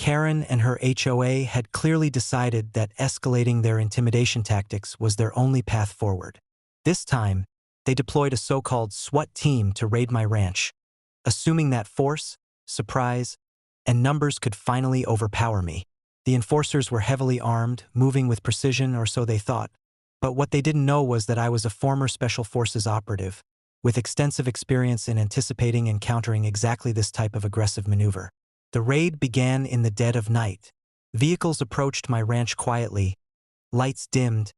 Karen and her HOA had clearly decided that escalating their intimidation tactics was their only path forward. This time, they deployed a so-called SWAT team to raid my ranch, assuming that force, surprise, and numbers could finally overpower me. The enforcers were heavily armed, moving with precision, or so they thought. But what they didn't know was that I was a former Special Forces operative, with extensive experience in anticipating and countering exactly this type of aggressive maneuver. The raid began in the dead of night. Vehicles approached my ranch quietly, lights dimmed,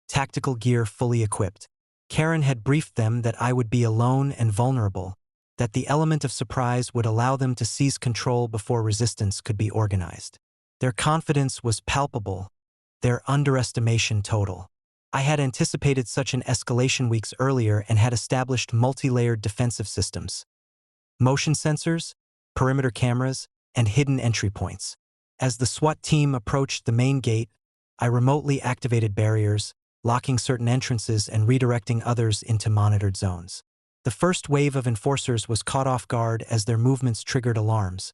tactical gear fully equipped. Karen had briefed them that I would be alone and vulnerable, that the element of surprise would allow them to seize control before resistance could be organized. Their confidence was palpable, their underestimation total. I had anticipated such an escalation weeks earlier and had established multi-layered defensive systems. Motion sensors, perimeter cameras, and hidden entry points. As the SWAT team approached the main gate, I remotely activated barriers, locking certain entrances and redirecting others into monitored zones. The first wave of enforcers was caught off guard as their movements triggered alarms,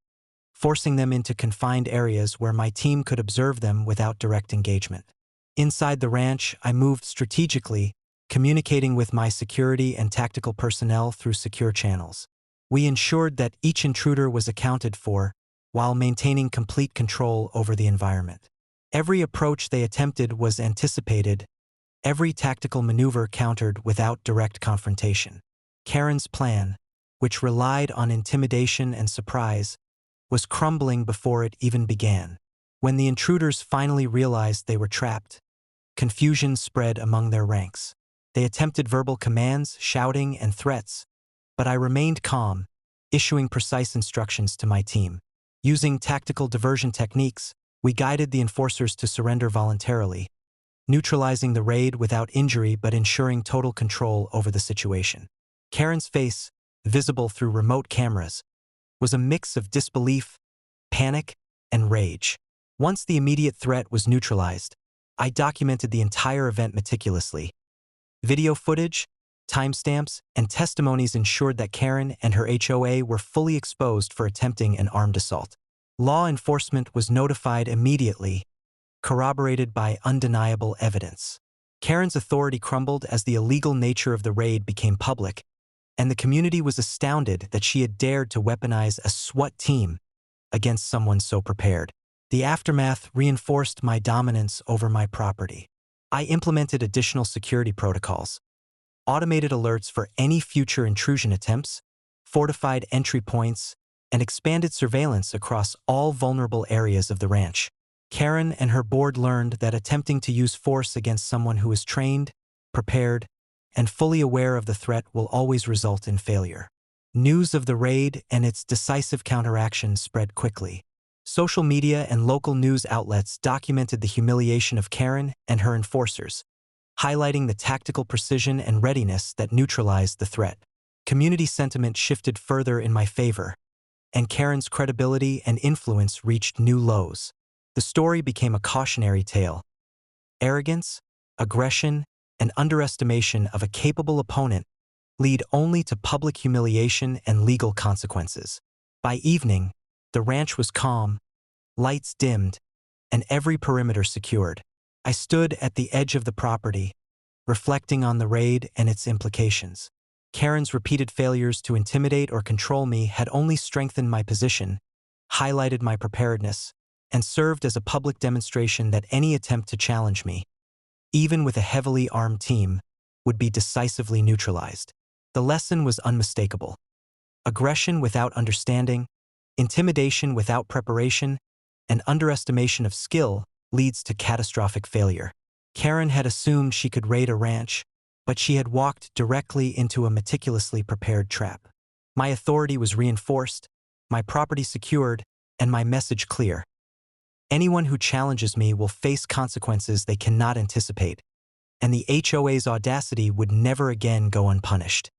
forcing them into confined areas where my team could observe them without direct engagement. Inside the ranch, I moved strategically, communicating with my security and tactical personnel through secure channels. We ensured that each intruder was accounted for, while maintaining complete control over the environment. Every approach they attempted was anticipated, every tactical maneuver countered without direct confrontation. Karen's plan, which relied on intimidation and surprise, was crumbling before it even began. When the intruders finally realized they were trapped, confusion spread among their ranks. They attempted verbal commands, shouting, and threats, but I remained calm, issuing precise instructions to my team. Using tactical diversion techniques, we guided the enforcers to surrender voluntarily, neutralizing the raid without injury but ensuring total control over the situation. Karen's face, visible through remote cameras, was a mix of disbelief, panic, and rage. Once the immediate threat was neutralized, I documented the entire event meticulously. Video footage, timestamps, and testimonies ensured that Karen and her HOA were fully exposed for attempting an armed assault. Law enforcement was notified immediately, corroborated by undeniable evidence. Karen's authority crumbled as the illegal nature of the raid became public, and the community was astounded that she had dared to weaponize a SWAT team against someone so prepared. The aftermath reinforced my dominance over my property. I implemented additional security protocols, automated alerts for any future intrusion attempts, fortified entry points, and expanded surveillance across all vulnerable areas of the ranch. Karen and her board learned that attempting to use force against someone who is trained, prepared, and fully aware of the threat will always result in failure. News of the raid and its decisive counteraction spread quickly. Social media and local news outlets documented the humiliation of Karen and her enforcers, highlighting the tactical precision and readiness that neutralized the threat. Community sentiment shifted further in my favor, and Karen's credibility and influence reached new lows. The story became a cautionary tale. Arrogance, aggression, and underestimation of a capable opponent lead only to public humiliation and legal consequences. By evening, the ranch was calm, lights dimmed, and every perimeter secured. I stood at the edge of the property, reflecting on the raid and its implications. Karen's repeated failures to intimidate or control me had only strengthened my position, highlighted my preparedness, and served as a public demonstration that any attempt to challenge me, even with a heavily armed team, would be decisively neutralized. The lesson was unmistakable. Aggression without understanding, intimidation without preparation, and underestimation of skill leads to catastrophic failure. Karen had assumed she could raid a ranch, but she had walked directly into a meticulously prepared trap. My authority was reinforced, my property secured, and my message clear. Anyone who challenges me will face consequences they cannot anticipate, and the HOA's audacity would never again go unpunished.